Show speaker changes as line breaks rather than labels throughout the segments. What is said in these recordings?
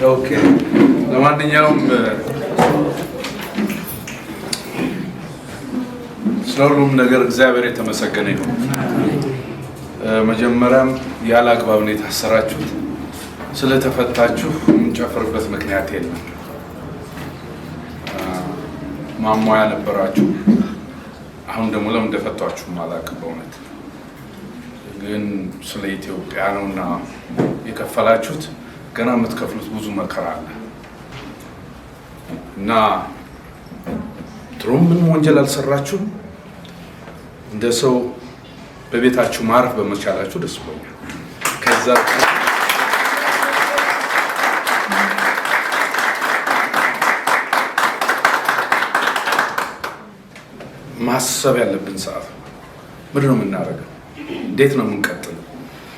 ኦኬ ለማንኛውም ስለሁሉም ነገር እግዚአብሔር የተመሰገነ ይሁን። መጀመሪያም ያለ አግባብ ነው የታሰራችሁት። ስለተፈታችሁ የምንጨፍርበት ምክንያት የለም። ማሟያ ነበራችሁ። አሁን ደግሞ ለምን እንደፈቷችሁ አላውቅም። በእውነት ግን ስለ ኢትዮጵያ ነውና የከፈላችሁት ገና የምትከፍሉት ብዙ መከራ አለ እና ጥሩም ምንም ወንጀል አልሰራችሁም። እንደ ሰው በቤታችሁ ማረፍ በመቻላችሁ ደስ ብሎኛል። ከዛ ማሰብ ያለብን ሰዓት ምንድን ነው የምናደርገው? እንዴት ነው የምንቀጥለው?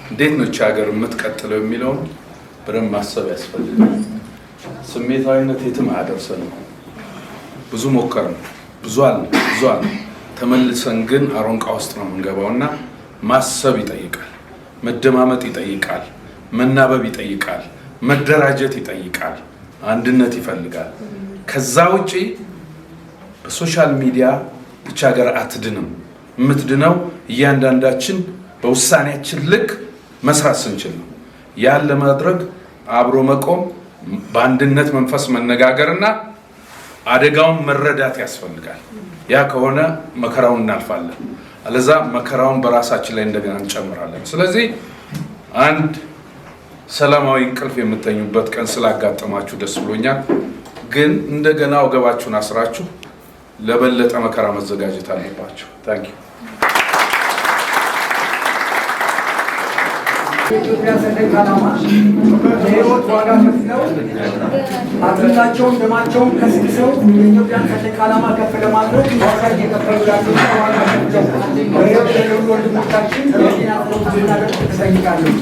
እንዴት ነው እቺ ሀገር የምትቀጥለው የሚለውን በደንብ ማሰብ ያስፈልጋል። ስሜታዊነት የትም አያደርሰንም። ብዙ ሞከርን፣ ብዙ አለ ተመልሰን ግን አሮንቃ ውስጥ ነው የምንገባውና ማሰብ ይጠይቃል፣ መደማመጥ ይጠይቃል፣ መናበብ ይጠይቃል፣ መደራጀት ይጠይቃል፣ አንድነት ይፈልጋል። ከዛ ውጪ በሶሻል ሚዲያ ብቻ ሀገር አትድንም። የምትድነው እያንዳንዳችን በውሳኔያችን ልክ መስራት ስንችል ነው። ያን ለማድረግ አብሮ መቆም፣ በአንድነት መንፈስ መነጋገርና አደጋውን መረዳት ያስፈልጋል። ያ ከሆነ መከራውን እናልፋለን። አለዛ መከራውን በራሳችን ላይ እንደገና እንጨምራለን። ስለዚህ አንድ ሰላማዊ እንቅልፍ የምተኙበት ቀን ስላጋጠማችሁ ደስ ብሎኛል። ግን እንደገና ወገባችሁን አስራችሁ ለበለጠ መከራ መዘጋጀት አለባችሁ። ታንኪ
የኢትዮጵያ ሰንደቅ ዓላማ ለሕይወት ዋጋ ከፍለው አጥንታቸውን ደማቸውን ከስክሰው የኢትዮጵያን ሰንደቅ ዓላማ ከፍ ለማድረግ ዋጋ እየከፈሉ ያሉት ዋጋ ከፍለው በሕይወት ለሌሉ ወንድሞቻችን የጤና ጸሎት እንድናደርግ እጠይቃለሁ።